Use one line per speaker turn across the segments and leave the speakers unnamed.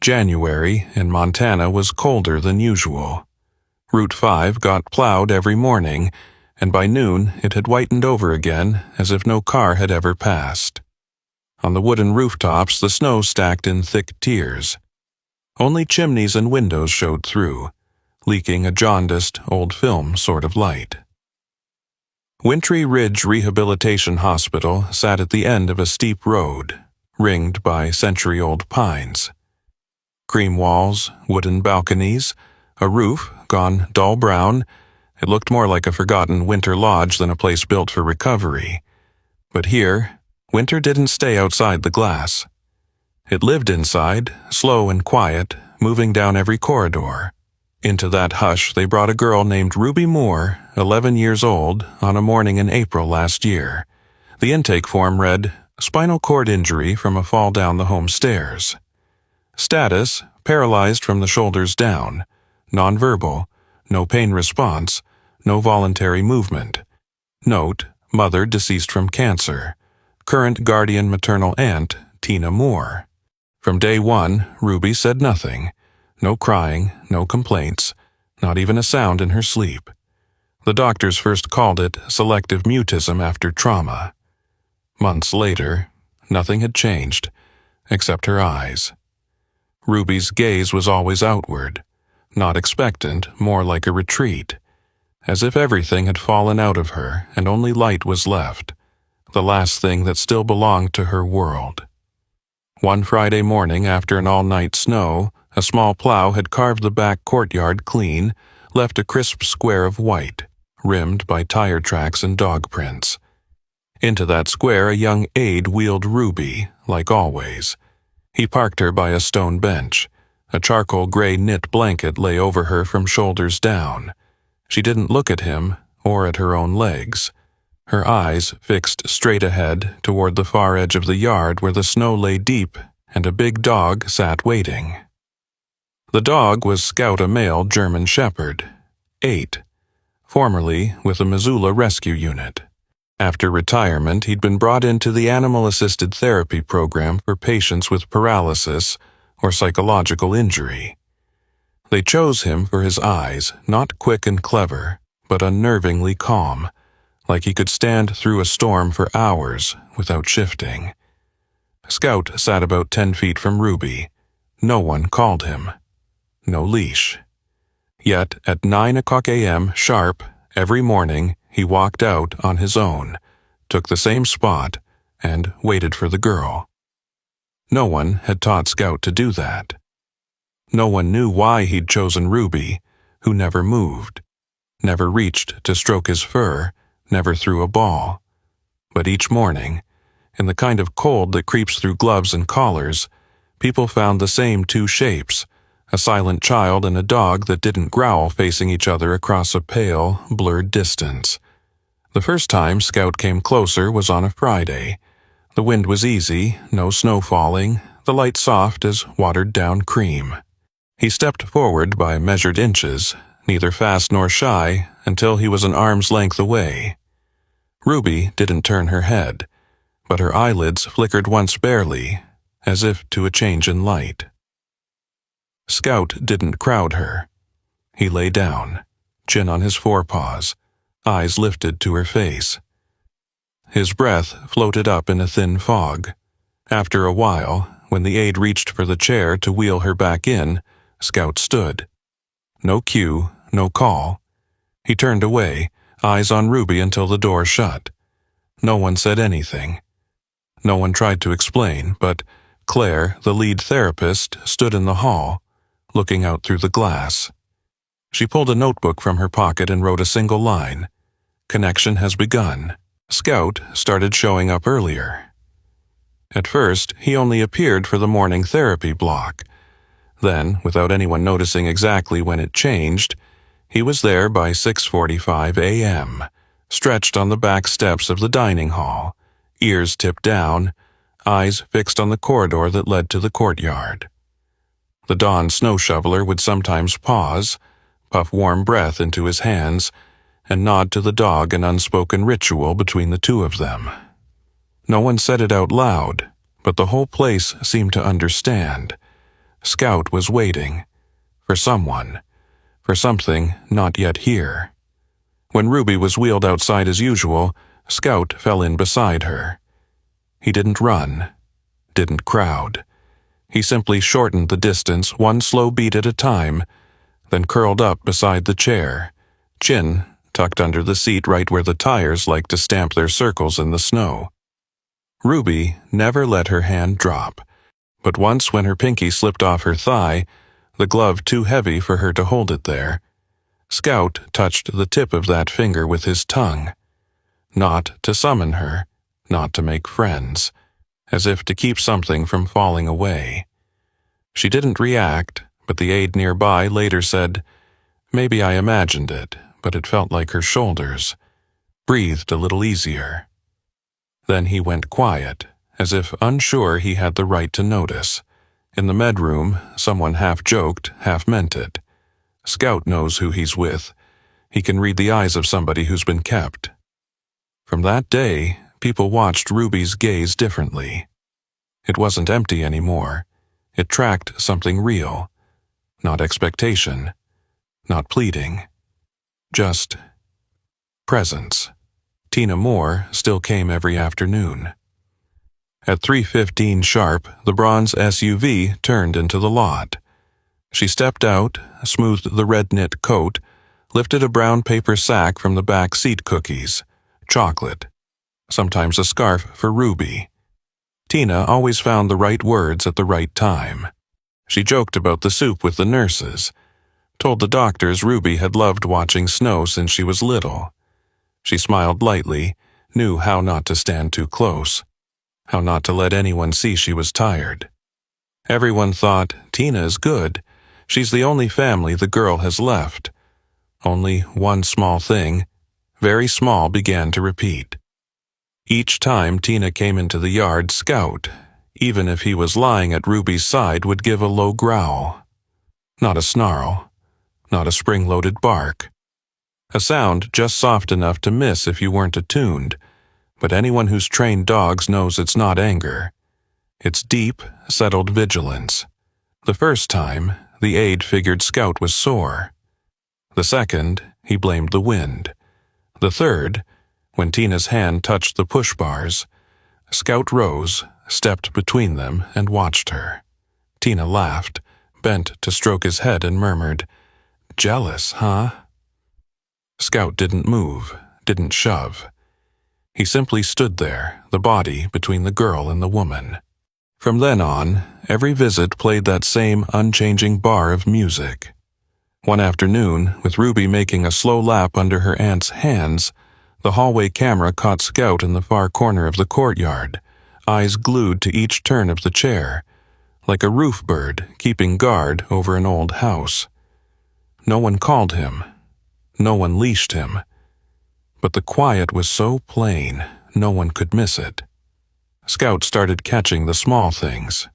January in Montana was colder than usual. Route 5 got plowed every morning, and by noon it had whitened over again as if no car had ever passed. On the wooden rooftops the snow stacked in thick tiers. Only chimneys and windows showed through, leaking a jaundiced, old film sort of light. Wintry Ridge Rehabilitation Hospital sat at the end of a steep road, ringed by century-old pines. Cream walls, wooden balconies, a roof gone dull brown. It looked more like a forgotten winter lodge than a place built for recovery. But here, winter didn't stay outside the glass. It lived inside, slow and quiet, moving down every corridor. Into that hush they brought a girl named Ruby Moore, 11 years old, on a morning in April last year. The intake form read, "Spinal cord injury from a fall down the home stairs." Status, paralyzed from the shoulders down. Nonverbal, no pain response, no voluntary movement. Note, mother deceased from cancer. Current guardian maternal aunt, Tina Moore. From day one, Ruby said nothing. No crying, no complaints, not even a sound in her sleep. The doctors first called it selective mutism after trauma. Months later, nothing had changed, except her eyes. Ruby's gaze was always outward, not expectant, more like a retreat, as if everything had fallen out of her and only light was left, the last thing that still belonged to her world. One Friday morning after an all-night snow, a small plow had carved the back courtyard clean, left a crisp square of white, rimmed by tire tracks and dog prints. Into that square a young aide wheeled Ruby, like always. He parked her by a stone bench. A charcoal gray knit blanket lay over her from shoulders down. She didn't look at him or at her own legs. Her eyes fixed straight ahead toward the far edge of the yard where the snow lay deep and a big dog sat waiting. The dog was Scout, a male German Shepherd, 8, formerly with the Missoula Rescue Unit. After retirement, he'd been brought into the animal-assisted therapy program for patients with paralysis or psychological injury. They chose him for his eyes, not quick and clever, but unnervingly calm, like he could stand through a storm for hours without shifting. Scout sat about 10 feet from Ruby. No one called him. No leash. Yet at 9 a.m. sharp, every morning, he walked out on his own, took the same spot, and waited for the girl. No one had taught Scout to do that. No one knew why he'd chosen Ruby, who never moved, never reached to stroke his fur, never threw a ball. But each morning, in the kind of cold that creeps through gloves and collars, people found the same two shapes, a silent child and a dog that didn't growl facing each other across a pale, blurred distance. The first time Scout came closer was on a Friday. The wind was easy, no snow falling, the light soft as watered-down cream. He stepped forward by measured inches, neither fast nor shy, until he was an arm's length away. Ruby didn't turn her head, but her eyelids flickered once barely, as if to a change in light. Scout didn't crowd her. He lay down, chin on his forepaws, eyes lifted to her face. His breath floated up in a thin fog. After a while, when the aide reached for the chair to wheel her back in, Scout stood. No cue, no call. He turned away, eyes on Ruby until the door shut. No one said anything. No one tried to explain, but Claire, the lead therapist, stood in the hall, looking out through the glass. She pulled a notebook from her pocket and wrote a single line. "Connection has begun." Scout started showing up earlier. At first, he only appeared for the morning therapy block. Then, without anyone noticing exactly when it changed, he was there by 6:45 a.m., stretched on the back steps of the dining hall, ears tipped down, eyes fixed on the corridor that led to the courtyard. The dawn snow shoveler would sometimes pause, puff warm breath into his hands, and nod to the dog an unspoken ritual between the two of them. No one said it out loud, but the whole place seemed to understand. Scout was waiting. For someone. For something not yet here. When Ruby was wheeled outside as usual, Scout fell in beside her. He didn't run. Didn't crowd. He simply shortened the distance one slow beat at a time, then curled up beside the chair, chin tucked under the seat right where the tires like to stamp their circles in the snow. Ruby never let her hand drop, but once when her pinky slipped off her thigh, the glove too heavy for her to hold it there, Scout touched the tip of that finger with his tongue. Not to summon her, not to make friends, as if to keep something from falling away. She didn't react, but the aide nearby later said, "Maybe I imagined it, but it felt like her shoulders. Breathed a little easier." Then he went quiet, as if unsure he had the right to notice. In the med room, someone half joked, half meant it. Scout knows who he's with. He can read the eyes of somebody who's been kept. From that day, people watched Ruby's gaze differently. It wasn't empty anymore. It tracked something real. Not expectation. Not pleading. Just presence. Tina Moore still came every afternoon. At 3:15 sharp, the bronze SUV turned into the lot. She stepped out, smoothed the red knit coat, lifted a brown paper sack from the back seat cookies, chocolate, sometimes a scarf for Ruby. Tina always found the right words at the right time. She joked about the soup with the nurses, told the doctors Ruby had loved watching snow since she was little. She smiled lightly, knew how not to stand too close, how not to let anyone see she was tired. Everyone thought, Tina is good. She's the only family the girl has left. Only one small thing, very small, began to repeat. Each time Tina came into the yard, Scout, even if he was lying at Ruby's side, would give a low growl. Not a snarl, not a spring-loaded bark. A sound just soft enough to miss if you weren't attuned, but anyone who's trained dogs knows it's not anger. It's deep, settled vigilance. The first time, the aide figured Scout was sore. The second, he blamed the wind. The third, when Tina's hand touched the push bars, Scout rose, stepped between them, and watched her. Tina laughed, bent to stroke his head, and murmured, "Jealous, huh?" Scout didn't move, didn't shove. He simply stood there, the body between the girl and the woman. From then on, every visit played that same unchanging bar of music. One afternoon, with Ruby making a slow lap under her aunt's hands, the hallway camera caught Scout in the far corner of the courtyard, eyes glued to each turn of the chair, like a roof bird keeping guard over an old house. No one called him. No one leashed him. But the quiet was so plain, no one could miss it. Scout started catching the small things.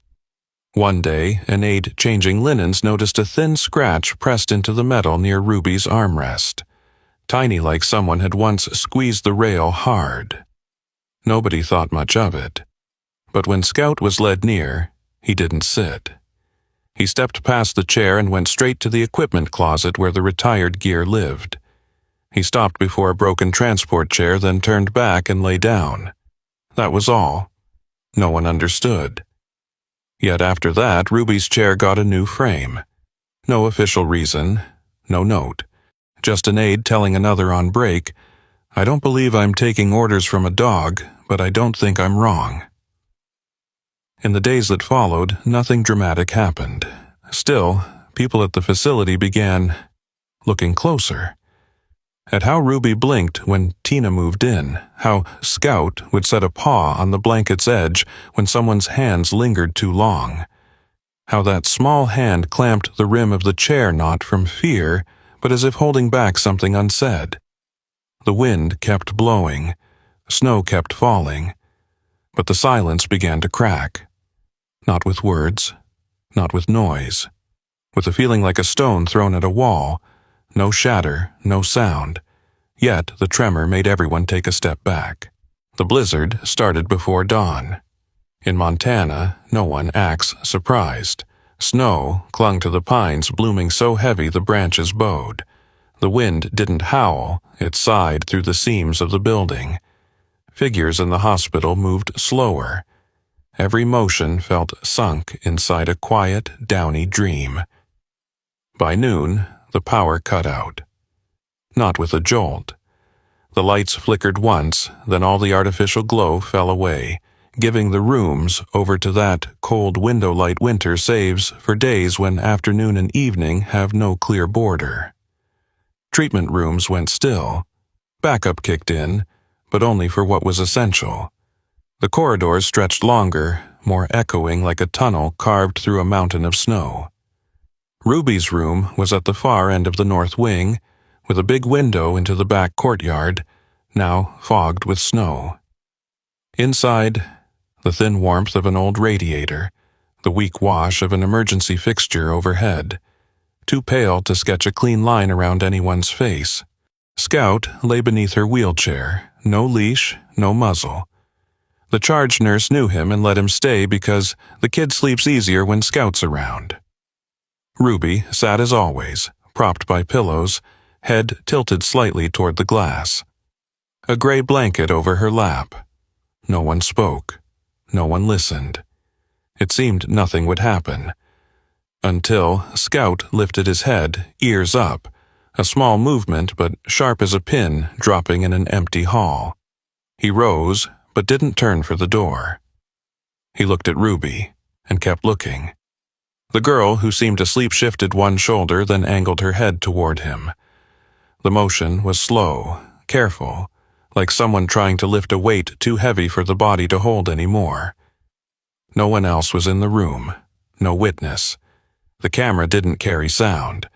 One day, an aide changing linens noticed a thin scratch pressed into the metal near Ruby's armrest, tiny like someone had once squeezed the rail hard. Nobody thought much of it. But when Scout was led near, he didn't sit. He stepped past the chair and went straight to the equipment closet where the retired gear lived. He stopped before a broken transport chair, then turned back and lay down. That was all. No one understood. Yet after that, Ruby's chair got a new frame. No official reason, no note. Just an aide telling another on break, "I don't believe I'm taking orders from a dog, but I don't think I'm wrong." In the days that followed, nothing dramatic happened. Still, people at the facility began looking closer. At how Ruby blinked when Tina moved in, how Scout would set a paw on the blanket's edge when someone's hands lingered too long, how that small hand clamped the rim of the chair not from fear, but as if holding back something unsaid. The wind kept blowing, snow kept falling, but the silence began to crack. Not with words, not with noise, with a feeling like a stone thrown at a wall. No shatter, no sound. Yet the tremor made everyone take a step back. The blizzard started before dawn. In Montana, no one acts surprised. Snow clung to the pines, blooming so heavy the branches bowed. The wind didn't howl, it sighed through the seams of the building. Figures in the hospital moved slower. Every motion felt sunk inside a quiet, downy dream. By noon, the power cut out. Not with a jolt. The lights flickered once, then all the artificial glow fell away, giving the rooms over to that cold window light winter saves for days when afternoon and evening have no clear border. Treatment rooms went still. Backup kicked in, but only for what was essential. The corridors stretched longer, more echoing like a tunnel carved through a mountain of snow. Ruby's room was at the far end of the north wing, with a big window into the back courtyard, now fogged with snow. Inside, the thin warmth of an old radiator, the weak wash of an emergency fixture overhead, too pale to sketch a clean line around anyone's face. Scout lay beneath her wheelchair, no leash, no muzzle. The charge nurse knew him and let him stay because the kid sleeps easier when Scout's around. Ruby sat as always, propped by pillows, head tilted slightly toward the glass. A gray blanket over her lap. No one spoke. No one listened. It seemed nothing would happen. Until Scout lifted his head, ears up, a small movement but sharp as a pin dropping in an empty hall. He rose, but didn't turn for the door. He looked at Ruby, and kept looking. The girl, who seemed asleep, shifted one shoulder, then angled her head toward him. The motion was slow, careful, like someone trying to lift a weight too heavy for the body to hold anymore. No one else was in the room, no witness. The camera didn't carry sound,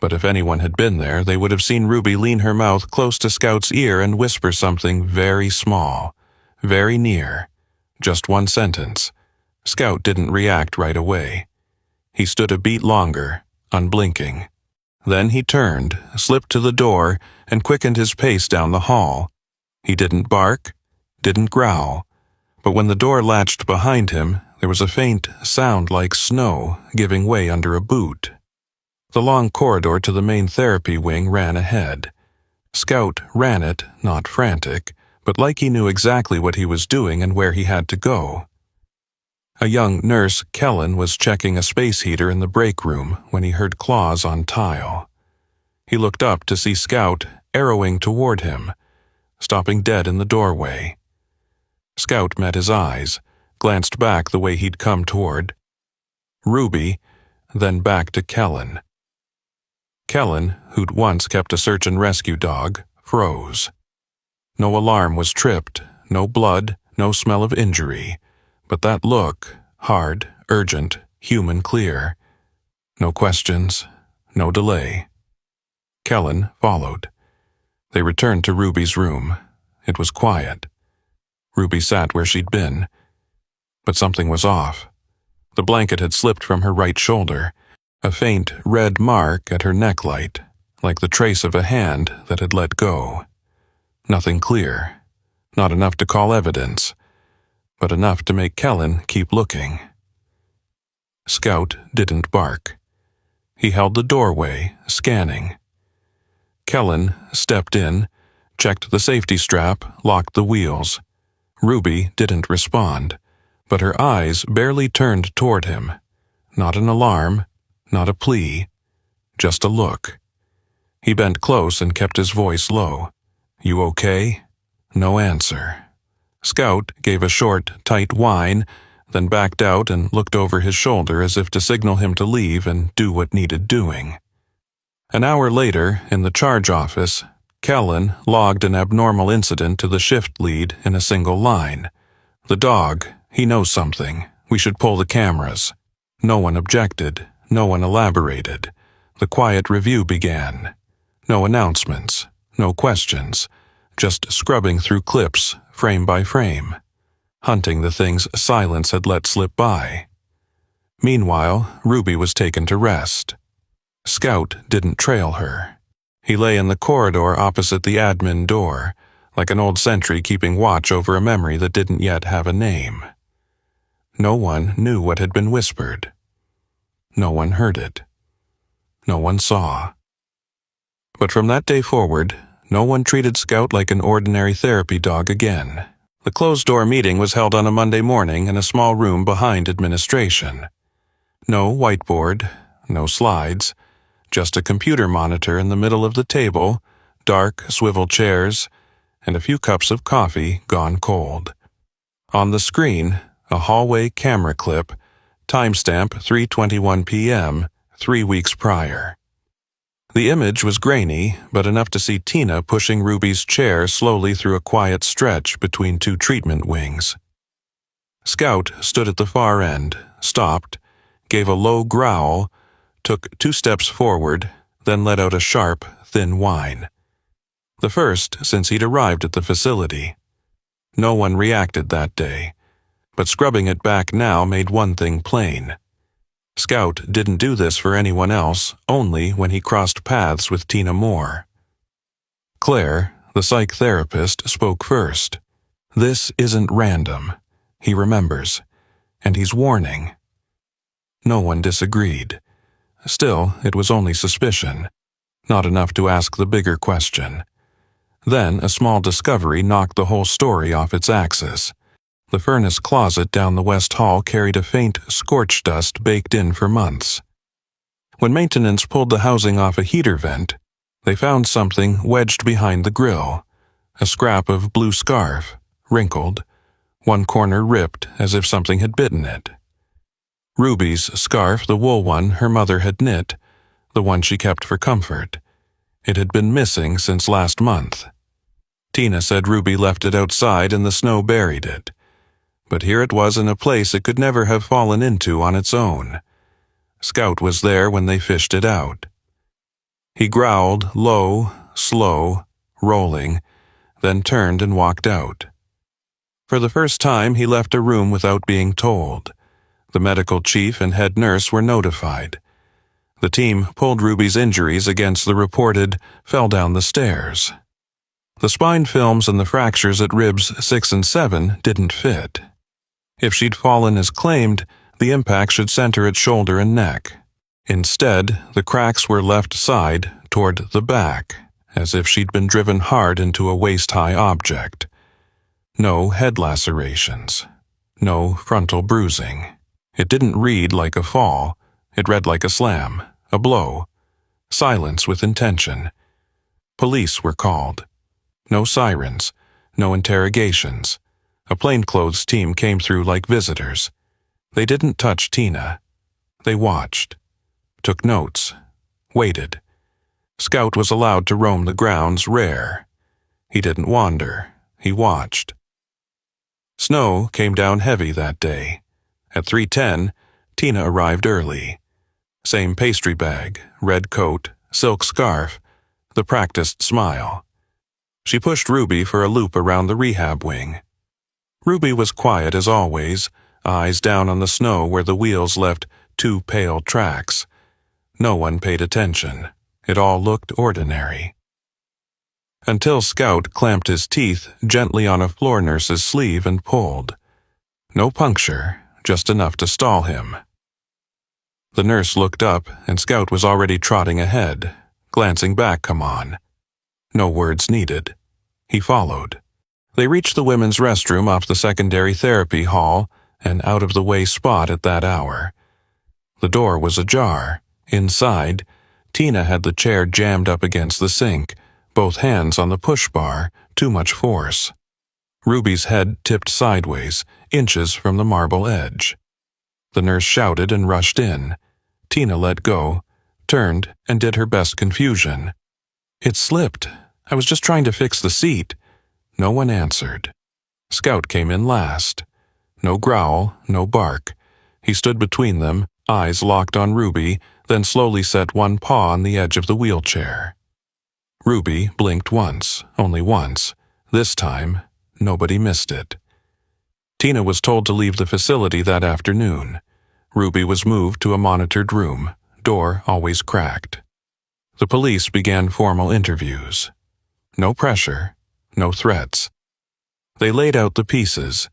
but if anyone had been there, they would have seen Ruby lean her mouth close to Scout's ear and whisper something very small, very near, just one sentence. Scout didn't react right away. He stood a beat longer, unblinking. Then he turned, slipped to the door, and quickened his pace down the hall. He didn't bark, didn't growl, but when the door latched behind him, there was a faint sound like snow giving way under a boot. The long corridor to the main therapy wing ran ahead. Scout ran it, not frantic, but like he knew exactly what he was doing and where he had to go. A young nurse, Kellen, was checking a space heater in the break room when he heard claws on tile. He looked up to see Scout arrowing toward him, stopping dead in the doorway. Scout met his eyes, glanced back the way he'd come toward Ruby, then back to Kellen. Kellen, who'd once kept a search and rescue dog, froze. No alarm was tripped, no blood, no smell of injury. But that look, hard, urgent, human clear. No questions, no delay. Kellen followed. They returned to Ruby's room. It was quiet. Ruby sat where she'd been. But something was off. The blanket had slipped from her right shoulder, a faint red mark at her necklight, like the trace of a hand that had let go. Nothing clear. Not enough to call evidence, but enough to make Kellen keep looking. Scout didn't bark. He held the doorway, scanning. Kellen stepped in, checked the safety strap, locked the wheels. Ruby didn't respond, but her eyes barely turned toward him. Not an alarm, not a plea, just a look. He bent close and kept his voice low. "You okay?" No answer. Scout gave a short, tight whine, then backed out and looked over his shoulder as if to signal him to leave and do what needed doing. An hour later, in the charge office, Kellen logged an abnormal incident to the shift lead in a single line. "The dog, he knows something. We should pull the cameras." No one objected, no one elaborated. The quiet review began. No announcements, no questions, just scrubbing through clips, frame by frame, hunting the things silence had let slip by. Meanwhile, Ruby was taken to rest. Scout didn't trail her. He lay in the corridor opposite the admin door, like an old sentry keeping watch over a memory that didn't yet have a name. No one knew what had been whispered. No one heard it. No one saw. But from that day forward, no one treated Scout like an ordinary therapy dog again. The closed-door meeting was held on a Monday morning in a small room behind administration. No whiteboard, no slides, just a computer monitor in the middle of the table, dark swivel chairs, and a few cups of coffee gone cold. On the screen, a hallway camera clip, timestamp 3:21 p.m., 3 weeks prior. The image was grainy, but enough to see Tina pushing Ruby's chair slowly through a quiet stretch between two treatment wings. Scout stood at the far end, stopped, gave a low growl, took 2 steps forward, then let out a sharp, thin whine. The first since he'd arrived at the facility. No one reacted that day, but scrubbing it back now made one thing plain. Scout didn't do this for anyone else, only when he crossed paths with Tina Moore. Claire, the psych therapist, spoke first. This isn't random, he remembers, and he's warning. No one disagreed. Still, it was only suspicion, not enough to ask the bigger question. Then a small discovery knocked the whole story off its axis. The furnace closet down the west hall carried a faint scorch dust baked in for months. When maintenance pulled the housing off a heater vent, they found something wedged behind the grill, a scrap of blue scarf, wrinkled, one corner ripped as if something had bitten it. Ruby's scarf, the wool one her mother had knit, the one she kept for comfort. It had been missing since last month. Tina said Ruby left it outside and the snow buried it. But here it was in a place it could never have fallen into on its own. Scout was there when they fished it out. He growled, low, slow, rolling, then turned and walked out. For the first time, he left a room without being told. The medical chief and head nurse were notified. The team pulled Ruby's injuries against the reported fell down the stairs. The spine films and the fractures at ribs 6 and 7 didn't fit. If she'd fallen as claimed, the impact should center at shoulder and neck. Instead, the cracks were left side toward the back, as if she'd been driven hard into a waist-high object. No head lacerations. No frontal bruising. It didn't read like a fall. It read like a slam, a blow. Silence with intention. Police were called. No sirens. No interrogations. A plainclothes team came through like visitors. They didn't touch Tina. They watched. Took notes. Waited. Scout was allowed to roam the grounds rare. He didn't wander. He watched. Snow came down heavy that day. At 3:10, Tina arrived early. Same pastry bag, red coat, silk scarf, the practiced smile. She pushed Ruby for a loop around the rehab wing. Ruby was quiet as always, eyes down on the snow where the wheels left 2 pale tracks. No one paid attention. It all looked ordinary. Until Scout clamped his teeth gently on a floor nurse's sleeve and pulled. No puncture, just enough to stall him. The nurse looked up, and Scout was already trotting ahead, glancing back, come on. No words needed. He followed. They reached the women's restroom off the secondary therapy hall, an out-of-the-way spot at that hour. The door was ajar. Inside, Tina had the chair jammed up against the sink, both hands on the push bar, too much force. Ruby's head tipped sideways, inches from the marble edge. The nurse shouted and rushed in. Tina let go, turned, and did her best confusion. "It slipped. I was just trying to fix the seat." No one answered. Scout came in last. No growl, no bark. He stood between them, eyes locked on Ruby, then slowly set one paw on the edge of the wheelchair. Ruby blinked once, only once. This time, nobody missed it. Tina was told to leave the facility that afternoon. Ruby was moved to a monitored room, door always cracked. The police began formal interviews. No pressure, no threats. They laid out the pieces,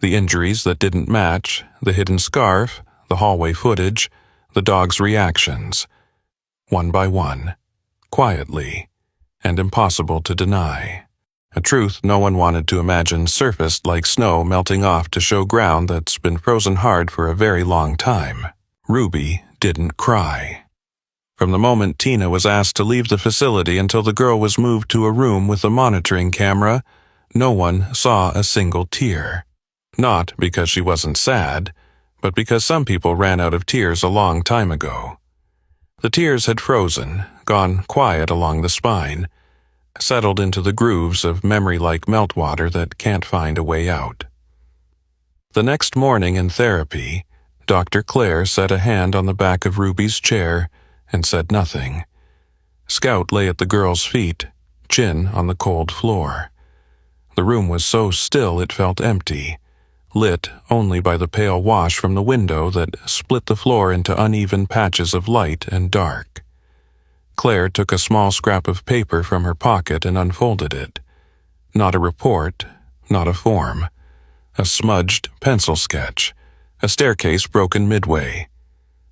the injuries that didn't match, the hidden scarf, the hallway footage, The dog's reactions, one by one, quietly, and impossible to deny. A truth no one wanted to imagine surfaced like snow melting off to show ground that's been frozen hard for a very long time. Ruby didn't cry. From the moment Tina was asked to leave the facility until the girl was moved to a room with a monitoring camera, no one saw a single tear. Not because she wasn't sad, but because some people ran out of tears a long time ago. The tears had frozen, gone quiet along the spine, settled into the grooves of memory like meltwater that can't find a way out. The next morning in therapy, Dr. Claire set a hand on the back of Ruby's chair and said nothing. Scout lay at the girl's feet, chin on the cold floor. The room was so still it felt empty, lit only by the pale wash from the window that split the floor into uneven patches of light and dark. Claire took a small scrap of paper from her pocket and unfolded it. Not a report, not a form. A smudged pencil sketch, a staircase broken midway.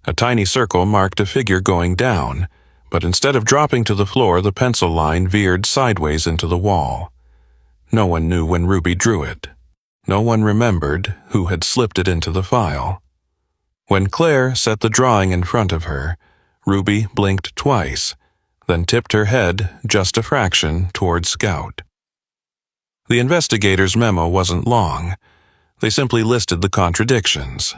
A tiny circle marked a figure going down, but instead of dropping to the floor, the pencil line veered sideways into the wall. No one knew when Ruby drew it. No one remembered who had slipped it into the file. When Claire set the drawing in front of her, Ruby blinked twice, then tipped her head just a fraction toward Scout. The investigator's memo wasn't long. They simply listed the contradictions.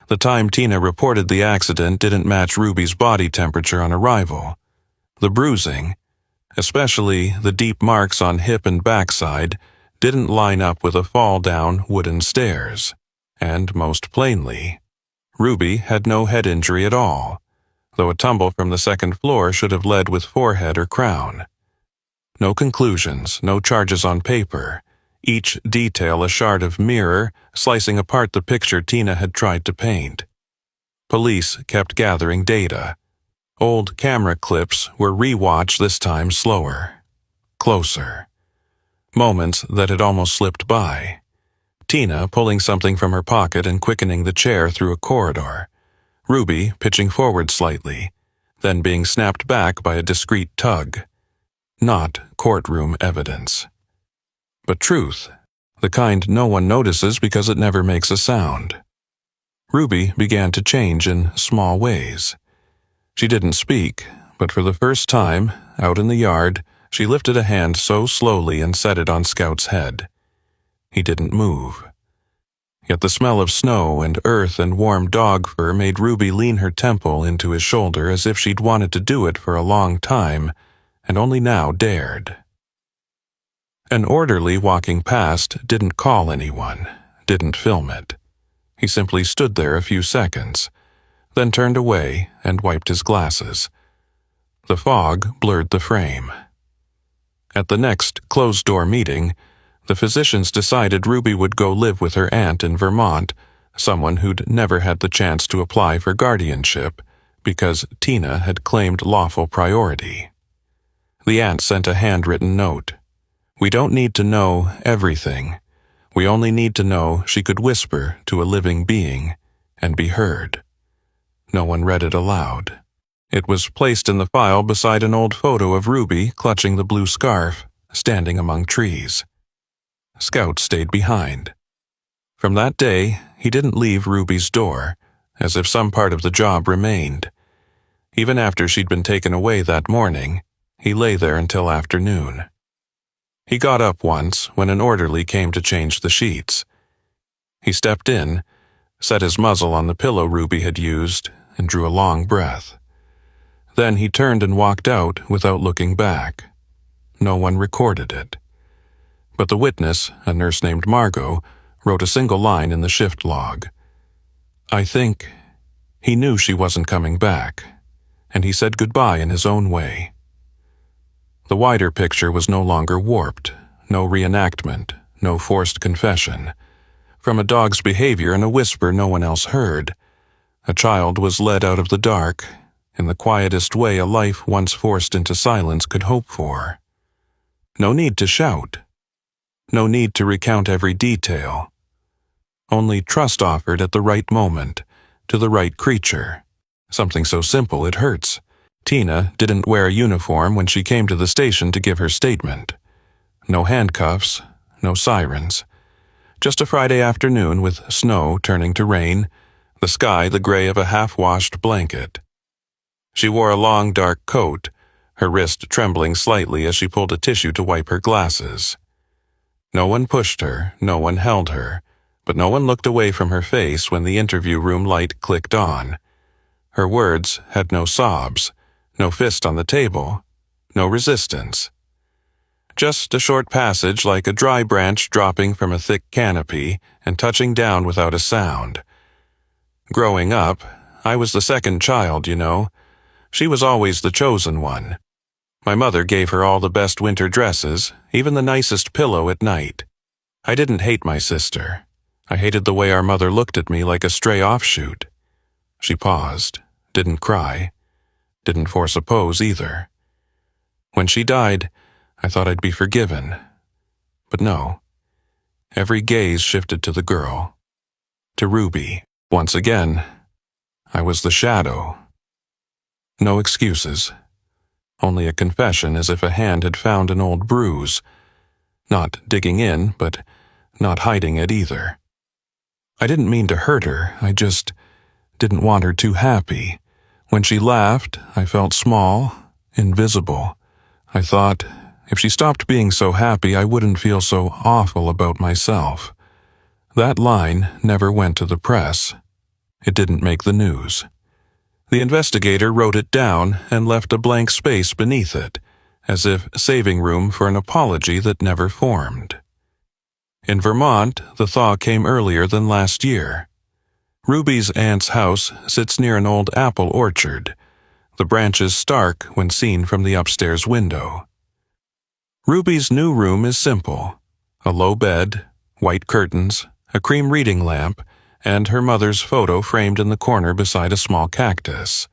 The time Tina reported the accident didn't match Ruby's body temperature on arrival. The bruising, especially the deep marks on hip and backside, didn't line up with a fall down wooden stairs. And most plainly, Ruby had no head injury at all, though a tumble from the second floor should have led with forehead or crown. No conclusions, no charges on paper, each detail a shard of mirror slicing apart the picture Tina had tried to paint. Police kept gathering data. Old camera clips were re-watched, this time slower, closer. Moments that had almost slipped by. Tina pulling something from her pocket and quickening the chair through a corridor. Ruby pitching forward slightly, then being snapped back by a discreet tug. Not courtroom evidence. But truth, the kind no one notices because it never makes a sound. Ruby began to change in small ways. She didn't speak, but for the first time, out in the yard, she lifted a hand so slowly and set it on Scout's head. He didn't move. Yet the smell of snow and earth and warm dog fur made Ruby lean her temple into his shoulder as if she'd wanted to do it for a long time, and only now dared. An orderly walking past didn't call anyone, didn't film it. He simply stood there a few seconds, then turned away and wiped his glasses. The fog blurred the frame. At the next closed-door meeting, the physicians decided Ruby would go live with her aunt in Vermont, someone who'd never had the chance to apply for guardianship because Tina had claimed lawful priority. The aunt sent a handwritten note. "We don't need to know everything. We only need to know she could whisper to a living being and be heard." No one read it aloud. It was placed in the file beside an old photo of Ruby clutching the blue scarf, standing among trees. Scout stayed behind. From that day, he didn't leave Ruby's door, as if some part of the job remained. Even after she'd been taken away that morning, he lay there until afternoon. He got up once when an orderly came to change the sheets. He stepped in, set his muzzle on the pillow Ruby had used, and drew a long breath. Then he turned and walked out without looking back. No one recorded it. But the witness, a nurse named Margot, wrote a single line in the shift log. "I think he knew she wasn't coming back, and he said goodbye in his own way." The wider picture was no longer warped, no reenactment, no forced confession. From a dog's behavior and a whisper no one else heard, a child was led out of the dark in the quietest way a life once forced into silence could hope for. No need to shout. No need to recount every detail. Only trust offered at the right moment, to the right creature, Something so simple it hurts. Tina didn't wear a uniform when she came to the station to give her statement. No handcuffs, no sirens. Just a Friday afternoon with snow turning to rain, the sky the gray of a half-washed blanket. She wore a long dark coat, her wrist trembling slightly as she pulled a tissue to wipe her glasses. No one pushed her, no one held her, but no one looked away from her face when the interview room light clicked on. Her words had no sobs, no fist on the table, no resistance. Just a short passage like a dry branch dropping from a thick canopy and touching down without a sound. Growing up, I was the second child, you know. She was always the chosen one. My mother gave her all the best winter dresses, even the nicest pillow at night. I didn't hate my sister. I hated the way our mother looked at me like a stray offshoot. She paused, didn't cry, didn't force a pose either. When she died, I thought I'd be forgiven. But no. Every gaze shifted to the girl. To Ruby. Once again, I was the shadow. No excuses. Only a confession as if a hand had found an old bruise. Not digging in, but not hiding it either. I didn't mean to hurt her, I just didn't want her too happy. When she laughed, I felt small, invisible. I thought, if she stopped being so happy, I wouldn't feel so awful about myself. That line never went to the press. It didn't make the news. The investigator wrote it down and left a blank space beneath it, as if saving room for an apology that never formed. In Vermont, the thaw came earlier than last year. Ruby's aunt's house sits near an old apple orchard, the branches stark when seen from the upstairs window. Ruby's new room is simple: a low bed, white curtains, a cream reading lamp, and her mother's photo framed in the corner beside a small cactus.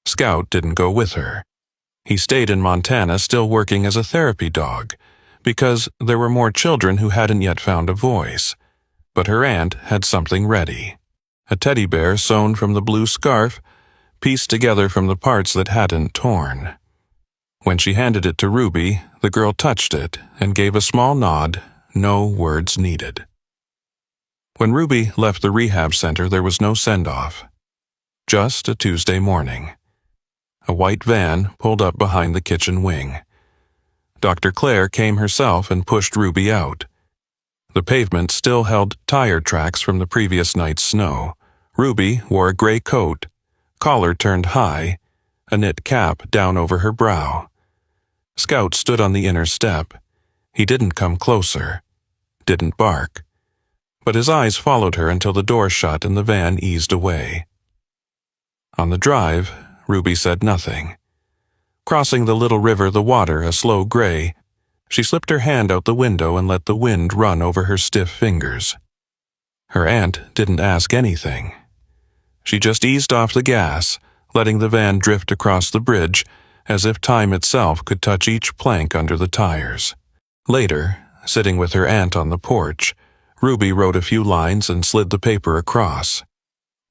Scout didn't go with her. He stayed in Montana still working as a therapy dog, because there were more children who hadn't yet found a voice. But her aunt had something ready. A teddy bear sewn from the blue scarf, pieced together from the parts that hadn't torn. When she handed it to Ruby, the girl touched it and gave a small nod, no words needed. When Ruby left the rehab center, there was no send-off. Just a Tuesday morning. A white van pulled up behind the kitchen wing. Dr. Claire came herself and pushed Ruby out. The pavement still held tire tracks from the previous night's snow. Ruby wore a gray coat, collar turned high, a knit cap down over her brow. Scout stood on the inner step. He didn't come closer, didn't bark. But his eyes followed her until the door shut and the van eased away. On the drive, Ruby said nothing. Crossing the little river, the water a slow gray, she slipped her hand out the window and let the wind run over her stiff fingers. Her aunt didn't ask anything. She just eased off the gas, letting the van drift across the bridge as if time itself could touch each plank under the tires. Later, sitting with her aunt on the porch, Ruby wrote a few lines and slid the paper across.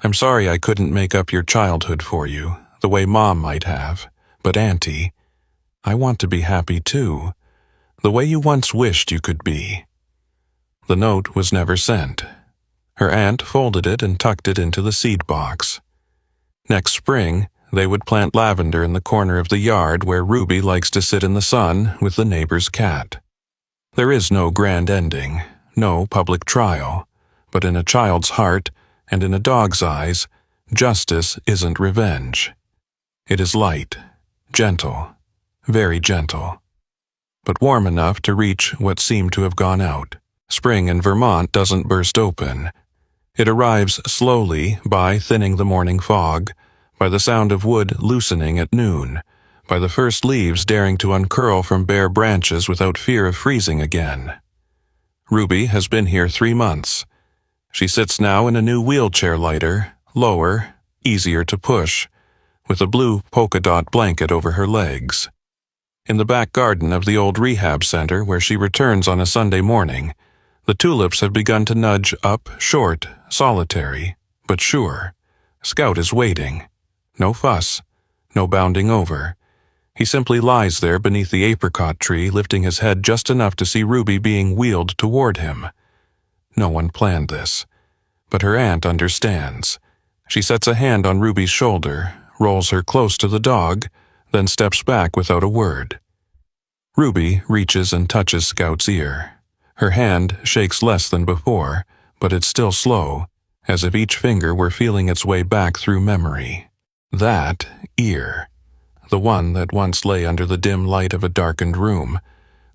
"I'm sorry I couldn't make up your childhood for you, the way Mom might have, but Auntie, I want to be happy too, the way you once wished you could be." The note was never sent. Her aunt folded it and tucked it into the seed box. Next spring, they would plant lavender in the corner of the yard where Ruby likes to sit in the sun with the neighbor's cat. There is no grand ending, no public trial, but in a child's heart and in a dog's eyes, justice isn't revenge. It is light, gentle, very gentle, but warm enough to reach what seemed to have gone out. Spring in Vermont doesn't burst open. It arrives slowly by thinning the morning fog, by the sound of wood loosening at noon, by the first leaves daring to uncurl from bare branches without fear of freezing again. Ruby has been here 3 months. She sits now in a new wheelchair lighter, lower, easier to push, with a blue polka dot blanket over her legs. In the back garden of the old rehab center where she returns on a Sunday morning, the tulips have begun to nudge up short, solitary, but sure. Scout is waiting, No fuss, no bounding over. He simply lies there beneath the apricot tree, lifting his head just enough to see Ruby being wheeled toward him. No one planned this, but her aunt understands. She sets a hand on Ruby's shoulder, rolls her close to the dog, then steps back without a word. Ruby reaches and touches Scout's ear. Her hand shakes less than before, but it's still slow, as if each finger were feeling its way back through memory. That ear, the one that once lay under the dim light of a darkened room,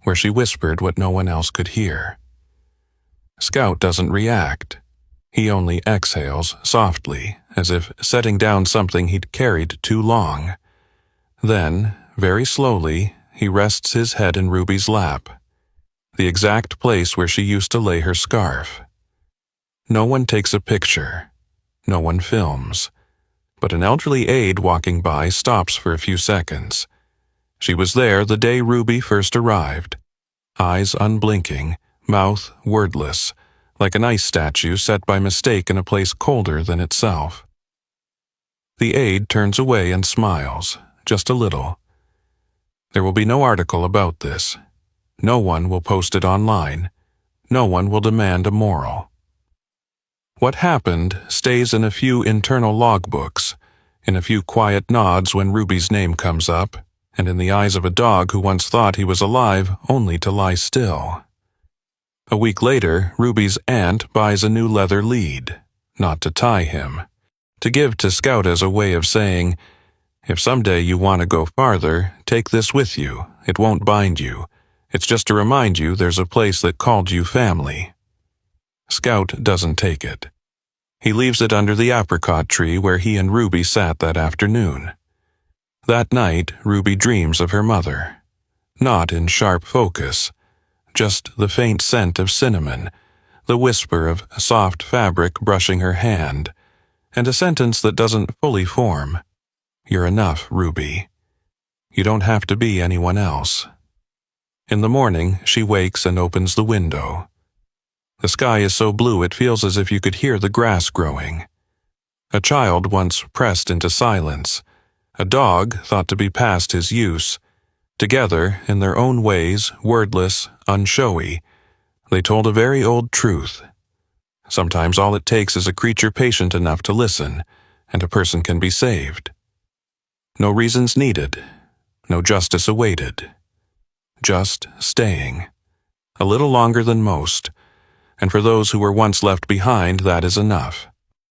where she whispered what no one else could hear. Scout doesn't react. He only exhales softly, as if setting down something he'd carried too long. Then, very slowly, he rests his head in Ruby's lap, the exact place where she used to lay her scarf. No one takes a picture. No one films. But an elderly aide walking by stops for a few seconds. She was there the day Ruby first arrived, eyes unblinking, mouth wordless, like an ice statue set by mistake in a place colder than itself. The aide turns away and smiles, just a little. There will be no article about this. No one will post it online. No one will demand a moral. What happened stays in a few internal logbooks, in a few quiet nods when Ruby's name comes up, and in the eyes of a dog who once thought he was alive only to lie still. A week later, Ruby's aunt buys a new leather lead, not to tie him, to give to Scout as a way of saying, "If someday you want to go farther, take this with you. It won't bind you. It's just to remind you there's a place that called you family." Scout doesn't take it. He leaves it under the apricot tree where he and Ruby sat that afternoon. That night, Ruby dreams of her mother. Not in sharp focus, just the faint scent of cinnamon, the whisper of soft fabric brushing her hand, and a sentence that doesn't fully form. "You're enough, Ruby. You don't have to be anyone else." In the morning, she wakes and opens the window. The sky is so blue it feels as if you could hear the grass growing. A child once pressed into silence, a dog thought to be past his use. Together, in their own ways, wordless, unshowy, they told a very old truth. Sometimes all it takes is a creature patient enough to listen, and a person can be saved. No reasons needed, no justice awaited. Just staying. A little longer than most, and for those who were once left behind, that is enough.